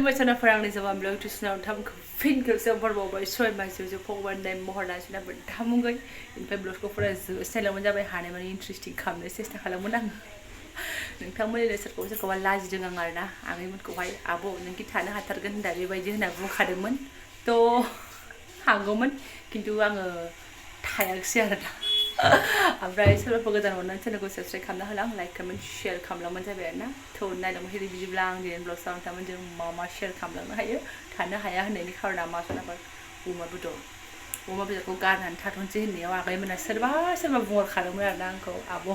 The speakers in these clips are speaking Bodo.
खुलुमबाय आंनि Jobanivlog tuition थामखौ फिन खेबसे बरबावबाय सय मासजों फगवाननाय महरनाय थामुंगै इनफाय ब्लगखौ फरा स्टाइलाव जाबाय हानाय माने इन्ट्रेस्टिं खालामनो सेस्था खालामोन आं नोंथांमोननि सोरखौबा लाजिदों आं आरोना आगैमोनखौहाय आब' नोंखि थानो हाथारगोन होनना बेबायदि होनना बुंखादोंमोन थ' हागौमोन खिन्थु आङो थायाखिसै आरोना ओमफ्राय सोरबाफोर गोदान मोननानै चेनेलखौ साबस्क्राइब खालामना होलां लाइक कमेन्ट शेयार खालामलांबानो जाबाय आरोना थ' नायलांबाय थादो बिदिब्ला आं दिनै ब्लगआव नोंथांमोनजों मा शेयार खालामलांनो हायो थानो हाया होननायनि खारना मा सनाफोर अमा बेदरखौ गारनानै थाथ'नोसै होननायाव आगैमोना सोरबा बुंहरखादोंमोन आरोना आंखौ आब'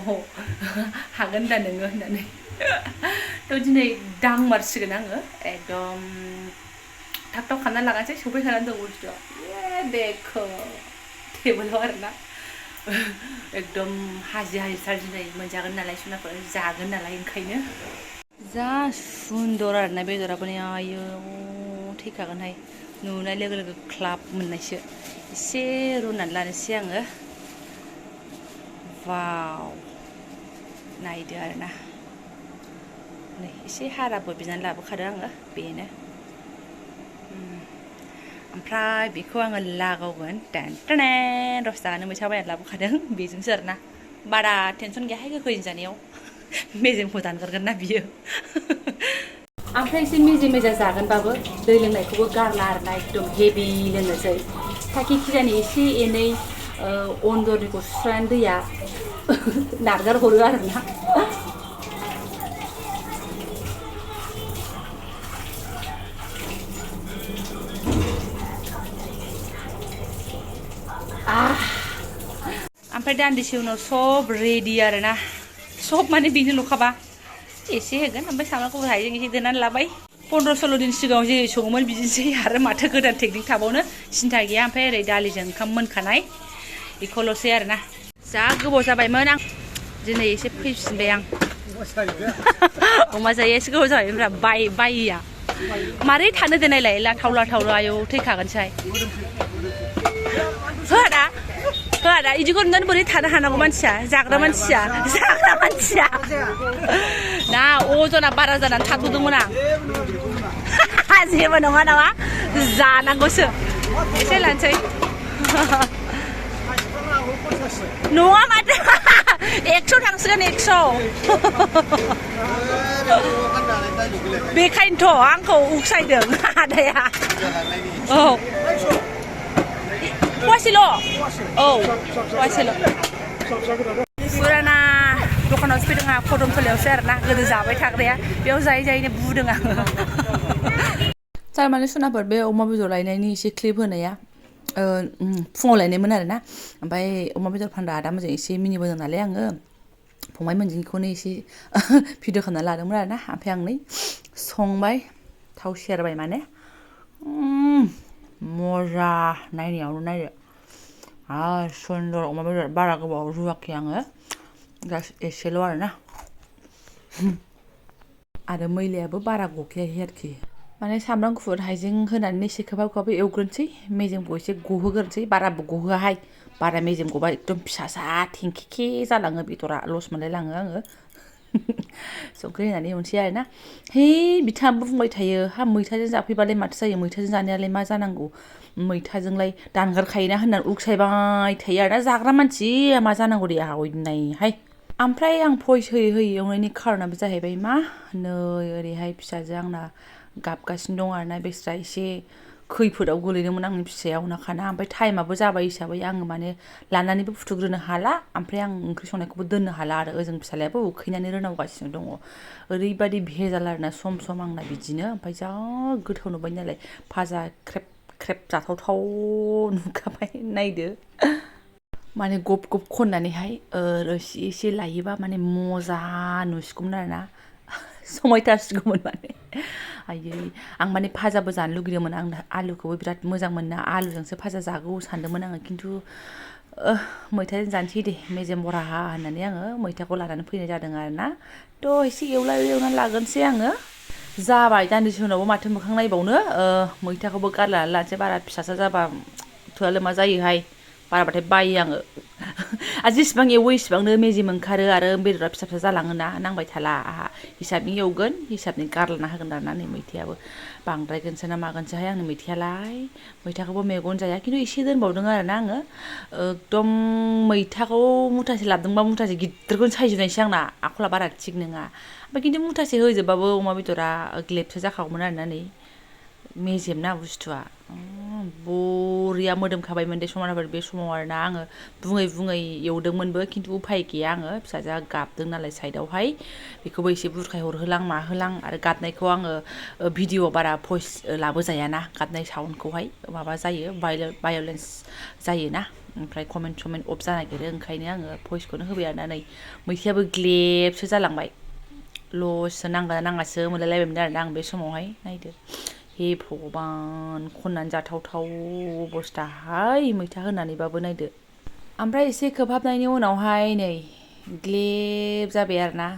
हागोन दा नोङो होननानै थ' दिनै दांमारसिगोन आङो एकदम थाब थाब खालामना लागासै सफैखानानै दं बुस्थुआ देखो टेबोलाव आरोना एकदम हाजि सारजिनाय मोनजागोन नालाय सनाफोर जागोन नालाय ओंखायनो जा सुन्दर आरोना बेदराबो आयो थैखागोनहाय नुनाय लोगो लोगो क्लाब मोननायसो एसे रुनानै लानोसै आङो वाव नायदो आरोना नै एसे हाराबो बिनानै लाबोखादों आङो बेनो ओमफ्राय बेखौ आङो लागावगोन टेन दस थाखानो मैथा बायनानै लाबोखादों बेजोंसो आरोना बारा टेनसन गैयाहाय गोखैजों जानायाव मेजेमखौ दानगारगोन ना बियो ओमफ्राय एसे मेजेम जागोनबाबो दै लोंनायखौबो गारला आरोना एकदम हेभि लोंनोसै थाखि खिजानि एसे एनै अन्दरनिखौ सुस्रानानै दैया नारगार हरो आरोना ओमफ्राय दान्दिसे उनाव सब रेडि आरोना सब माने बेनो ल'खाबा एसे होगोन ओमफ्राय सामब्राम गुफुर हाइजें एसे देनानै लाबाय 15-16 दिन सिगाङाव जेरै सङोमोन बिदिनोसै आरो माथो गोदान टेकनिक थाबावनो सिन्था गैया ओमफ्राय ओरै दालिजों ओंखाम मोनखानाय बेखौल'सै आरोना जा गोबाव जाबायमोन आं दिनै एसे फैफिनबाय आं अमा जायो एसे गोबाव जाबायमोनब्रा बायिया मारै थानो देनायलाय लाथाव आयौ थैखागोनसै होआ इदिखौ नुनानै बोरै थानो हानांगौ मानसिया जाग्रा मानसिया ना अजना बारा जानानै थाथ'दोंमोन आं जेबो नङा नामा जानांगौसो एसे लानोसै नङा माथो 100 थांसिगोन 100 बेखायनोथ' आंखौ उखसायदों आदाया औ फवासेल' औ फवासेल' फुराना दखानावसो फैदों आंहा कदमथलायावसो आरोना गोदो जाबाय थाग्राया बेयाव जायैनो बुदों आङो थारमाने सनाफोर बे अमा बेदर लायनायनि एसे क्लिप होनाया फुङाव लायनायमोन आरोना ओमफ्राय अमा बेदर फानग्रा आदामोनजों एसे मिनिबोदों नालाय आङो फंबाय मोनजोंखौनो एसे भिडिअ खालामना लादोंमोन आरोना ओमफ्राय आं नै संबाय थाव सेरबाय माने मजा नायनायावनो नायदो सुन्दर अमा बेदर बारा गोबाव रुवाखै आङो जास्ट एसेल' आरोना आरो मैलायाबो बारा गखायाखै आरोखि माने सामब्राम गुफुर हाइजें होनानै एसे खोबहाब एवग्रोनोसै मेजेमखौ एसे गहोग्रोनोसै बाराबो गहोआहाय बारा मेजेम गबा एकदम फिसा थेंखेखे जालाङो बेदरा लस मोनलायलाङो आङो संख्रि होनानै एवनोसै आरोना हे बिथाङाबो बुंबाय थायो हा मैथाजों जाफैबालाय माथो जायो मैथाजों जानायालाय मा जानांगौ मैथाजोंलाय दानगारखायोना होननानै उखसायबाय थायो आरोना जाग्रा मानसि मा जानांगौ दे आहा नायहाय ओमफ्राय आं भइस होयै एवनायनि खारनाबो जाहैबाय मा नै ओरैहाय फिसाजो आंना गाबगासिनो दं आरोना बेस्रा एसे खैफोदाव गोलैदोंमोन आंनि फिसाया उनाखाना ओमफ्राय टाइमाबो जाबाय हिसाबै आङो माने लानानैबो फुथुग्रोनो हाला ओमफ्राय आं ओंख्रि संनायखौबो दोननो हाला आरो ओजों फिसालायाबो उखैनानै रोनावगासिनो दङ ओरैबायदि भेजाल आरोना सम आंना बिदिनो ओमफ्राय जा गोथाव नुबाय नालाय भाजा ख्रेब जाथावथाव नुखाबाय नायदो माने गब खननानैहाय रोसि एसे लायोबा माने मजा नुसिगौमोन आरोना समायथारसिगौमोन माने आयै आं माने भाजाबो जानो लुगैदोंमोन आं आलुखौबो बिराद मोजां मोना आलुजोंसो भाजा जागौ सानदोंमोन आङो खिन्थु मैथाजों जानोसै दे मेजेम बराहा होननानै आङो मैथाखौ लानानै फैनाय जादों आरोना थ' एसे एवनानै लागोनसै आङो जाबाय दान्दिसे उनावबो माथो मोखां नायबावनो मैथाखौबो गारलानानै लानोसै बारा फिसासा जाबा थोआ लोमा जायोहाय बाराबाथाय बायो आङो आरो जेसेबां एवो एसेबांनो मेजेम ओंखारो आरो बेदरा फिसा फिसा जालाङोना नांबाय थाला आहा हिसाबनि एवगोन हिसाबनि गारलाना होगोन आरोना नै मैथायाबो बांद्रायगोनसो ना मागोनसोहाय आंनि मैथायालाय मैथाखौबो मेगन जाया खिन्थु एसे दोनबावदों आरोना आङो एकदम मैथाखौ मुथासे लाबोदोंबा मुथासे गिदिरखौनो सायजोबनायसै आंना आखला बारा थिग नङा ओमफ्राय खिन्थु मुथासे होजोबबाबो अमा बेदरा ग्लेबसो जाखागौमोन आरोना नै मेजेम ना बुस्थुआ बरिया मोदोमखाबायमोन दे समानाफोर बे समाव आरोना आङो बुङै बुङै एवदोंमोनबो खिन्थु उफाय गैया आङो फिसाजोआ गाबदों नालाय साइडआवहाय बेखौबो एसे बुरखायहरहोलां माहोलां आरो गाबनायखौ आङो भिडिअ बारा भइस लाबोजायाना गाबनाय साउन्डखौहाय माबा जायो भायलेन्स जायोना ओमफ्राय कमेन्ट समेन्ट अफ जानो नागिरो ओंखायनो आङो भइसखौनो होबाय आरोना नै मैथायाबो ग्लेबसो जालांबाय लससो नांगोना नाङासो मोनलायलायबायमोन आरोना आं बे समावहाय नायदो हे भगबान खननानै जाथावथाव अबस्थाहाय मैथा होनानैबाबो नायदो ओमफ्राय एसे खोबहाबनायनि उनावहाय नै ग्लेब जाबाय आरोना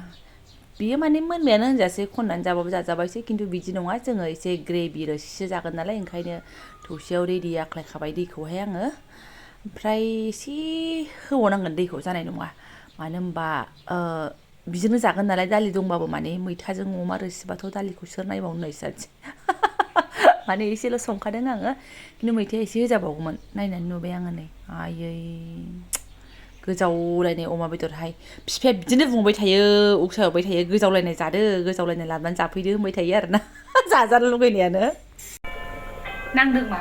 बियो माने मोनबायानो होनजासै खननानै जाबाबो जाजाबायसै खिन्थु बिदि नङा जोङो एसे ग्रेभि रोसिसो जागोन नालाय ओंखायनो थौसियाव रेडि आख्लायखाबाय दैखौहाय आङो ओमफ्राय एसे होबावनांगोन दैखौ जानाय नङा मानो होनबा बिजोंनो जागोन नालाय दालि दंबाबो माने मैथाजों अमा रोसिबाथ' दालिखौ सोर नायबावनो नै सानसे माने एसेल' संखादों आङो खिन्थु मैथाया एसे होजाबावगौमोन नायनानै नुबाय आङो नै आयै गोजावलायनाय अमा बेदरहाय बिफाया बिदिनो बुंबाय थायो उकसावबाय थायो गोजावलायनाय जादो गोजावलायनाय लाबोनानै जाफैदो होनबाय थायो आरोना जाजानो लुगैनायानो नांदों मा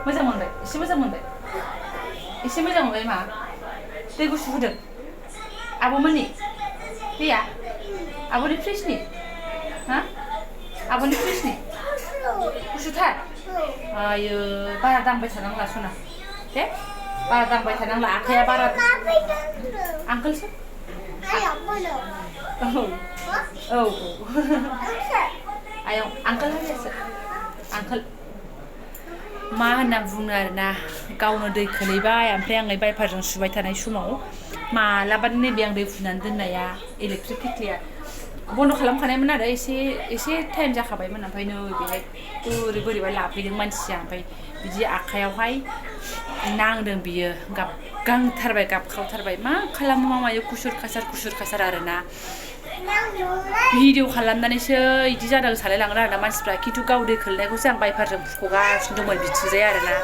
मोजां मोनबाय एसे मोजां मोनबाय एसे मोजां मोनबाय मा दै गुसु होदों आब'मोननि दैया आब'नि फ्रिजनि हा आब'नि फ्रिजनि गुसुथार आयो बारा दांबाय थानांला सना दे बारा दांबाय थानांला आखाइया बारा आंकोलसो औ आयं आंकोल होनोसो आंकोल मा होनना बुङो आरोना गावनो दै खोलैबाय ओमफ्राय आङो बाइपारजों सुबाय थानाय समाव मालाबानो नैबे आं दै फुनानै दोननाया इलेक्ट्रिक केटलिया बन्द' खालामखानायमोन आरो एसे टाइम जाखाबायमोन ओमफ्राय नै बेहाय बोरैबा लाफैदों मानसिया ओमफ्राय बिदि आखाइयावहाय नांदों बियो गाबगांथारबाय गाबख्रावथारबाय मा खालामो मा मायो खुसुर खासार आरोना भिडिअ खालामनानैसो बिदि जादों सानलायलाङो आरोना मानसिफ्रा खिन्थु गाव दै खोलनायखौसो आं बाइपारजों फुख'गासिनो दंमोन बिथिंजाय आरोना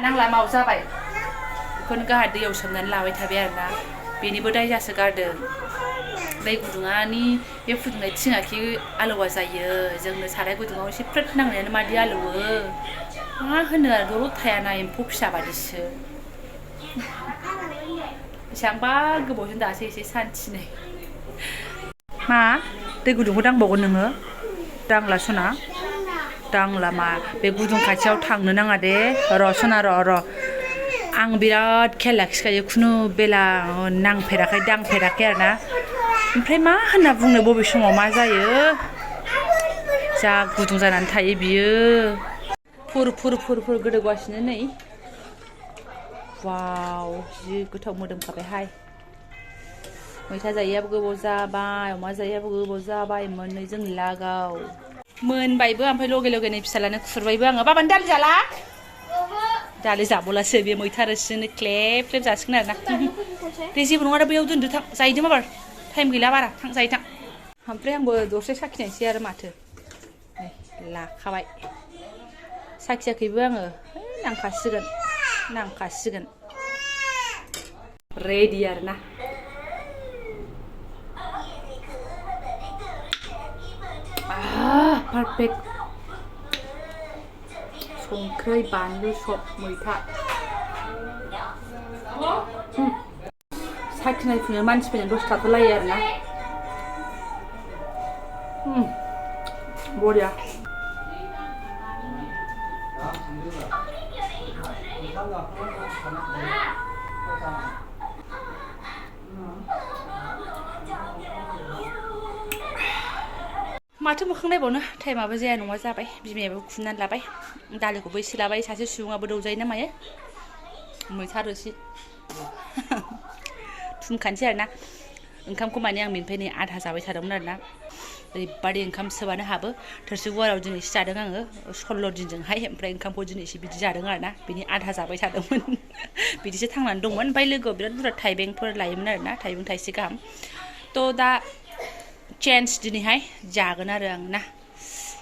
नांला माव जाबाय बेखौनो गाहा दैयाव सोमनानै लाबाय थाबाय आरोना बेनिबो दायजासो गारदों दै गुदुङानि बे फुदुंनाय थिङाखि आलौवा जायो जोंनो साराय गुदुङाव एसे फ्रोद नांनायानो मादि आलौवो मा होनो आरो दलद थायाना एम्फौ फिसा बादिसो बेसेबांबा गोबावजों दासो एसे सान्थिनो मा दै गुदुंखौ दांबावगोन नोङो दांला सना दांला मा बे गुदुं खाथियाव थांनो नाङा दे र' सना र' आं बिराद खेल लाखिखायो खुनु बेला नांफेराखै दांफेराखै आरोना ओमफ्राय मा होनना बुंनो बबे समाव मा जायो जा गुदुं जानानै थायो बियो फुर गोदौगासिनो नै वाव जि गोथाव मोदोमखाबायहाय मैथा जायैयाबो गोबाव जाबाय अमा जायैयाबो गोबाव जाबाय मोननैजों लागाव मोनबायबो ओमफ्राय लगे नै फिसालानो खुरबायबो आङो बाबानि दालि जाला दालि जाबावलासो बे मैथा रोसिजोंनो क्लेब जासिगोन आरोना दे जेबो नङा दा बैयाव दोनदो थां जाहैदो माबार टाइम गैला बारा थां जाहै थां ओमफ्राय आंबो दरसे साखिनायसै आरो माथो लाखाबाय साखियाखैबो आङो नांखासिगोन रेडि आरोना पारफेक्ट संख्रै बानलु सब मैथा साखिनाय फुनो मानसि फैनाय दसे थाथ'लायो आरोना बरिया माथो मोखां नायबावनो टाइमाबो जाया नङा जाबाय बिमायाबो खुननानै लाबाय दालिखौबो एसे लाबाय सासे सुबुङाबो दौजायो ना मायो मैथा रोसि थुमखानोसै आरोना ओंखामखौ माने आं बेनिफ्राय नै आधा जाबाय थादोंमोन आरोना ओरैबादि ओंखाम सोबानो हाबो थोरसि गुवाराव दिनैसो जादों आङो 16 दिनजोंहाय ओमफ्राय ओंखामखौ दिनैसो बिदि जादों आरोना बिनि आधा जाबाय थादोंमोन बिदिसो थांनानै दंमोन ओमफ्राय लोगोआव बिराद बुरजा थाइबेंफोर लायोमोन आरोना थाइबें थाइसे गाहाम थ' दा चेन्ज दिनैहाय जागोन आरो आं ना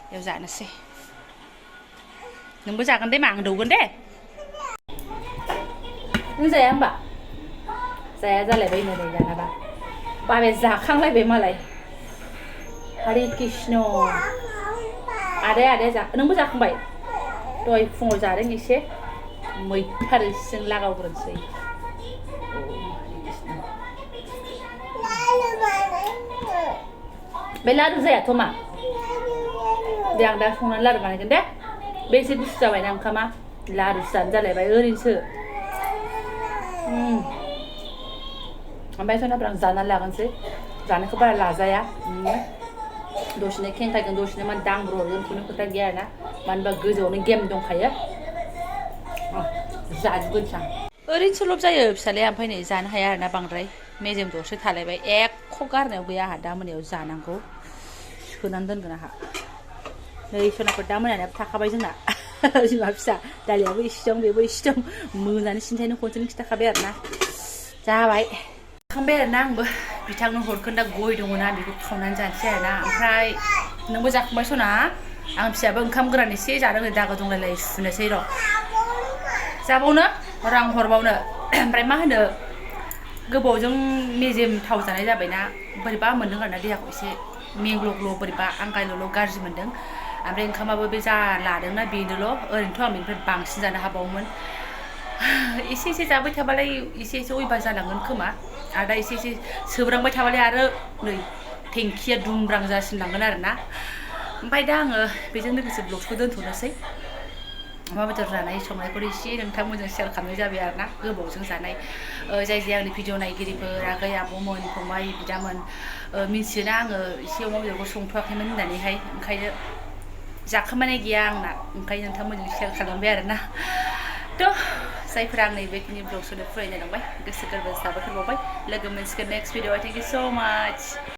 बेयाव जानोसै नोंबो जागोन दे मा आं दौगोन दे नों जाया होमबा जाया जालायबाय नै दानाबा बाबाया जाखांलायबाय मालाय हरे कृष्ण आदाया जा नोंबो जाखांबाय दहाय फुङाव जादों एसे मैथा रोसिजों लागावग्रोनोसै बे लारु जायाथ' मा दे आं दा संनानै लारु बानायगोन दे बे एसे गुसु जाबायना ओंखामा लारुसो जानो जालायबाय ओरैनोसो ओमफ्राय सोनाफ्रा आं जानानै लागोनसै जानायखौ बारा लाजाया दसेनो खेंखायगोन दसेनो मा दांब्र'हरगोन खुनु खोथा गैया आरोना मानो होनबा गोजौआवनो गेम दंखायो जाजोबगोनसो आं ओरैनोसो लब जायो फिसालाया ओमफ्राय नै जानो हाया आरोना बांद्राय मेजेम दरसे थालायबाय एख' गारनायाव गैया आंहा दा मोनायाव जानांगौ सोनानै दोनगोन आंहा नै सनाफोर दा मोनायाव थाखाबाय जोंना बिमा फिसा दालियाबो इसे दं बेबो इसे दं मोनानो सिन्थायनो खनसेनो खिथाखाबाय आरोना जाबाय जाखांबाय आरोना आंबो बिथांनो हरगोन दा गय दङना बेखौ खावनानै जानोसै आरोना ओमफ्राय नोंबो जाखांबाय सना आं फिसायाबो ओंखाम गोरान एसे जादों दागा दंलायलाय सुनोसै र' जाबावनो रां हरबावनो ओमफ्राय मा होनो गोबावजों मेजेम थाव जानाय जाबायना बोरैबा मोनदों आरोना देहाखौ एसे मेंग्ल' बोरैबा आंगायल'ल' गाज्रि मोनदों ओमफ्राय ओंखामाबो बे जा लादोंना बेनोल' ओरैनोथ' आं बेनिफ्राय बांसिन जानो हाबावोमोन एसे एसे जाबाय थाबालाय एसे एसे अयभास जालांगोन खोमा आरो दा एसे एसे सोब्रांबाय थाबालाय आरो नै टेंकिया दुमब्रां जासिनलांगोन आरोना ओमफ्राय दा आङो बेजों लोगोसे ब्लगखौ दोनथ'नोसै अमा बेदर जानाय संनायखौ एसे नोंथांमोनजों शेयार खालामनाय जाबाय आरोना गोबावजों जानाय जाय आंनि भिडिअ नायगिरिफोर आगै आबौमोन फंबाय बिदामोन मिथियोना आङो एसे अमा बेदरखौ संथ'वाखैमोन होननानैहाय ओंखायनो जाखोमानाय गैया आंना ओंखायनो नोंथांमोनजों शेयार खालामबाय आरोना थ' जायफोरा आंनि बेखिनि ब्लग सोनो फरायनाय नंबाय गोसो गोरबो साबायखर बावबाय लोगो मोनसिगोन नेक्स्ट भिडिअ थेंक इउ स' माच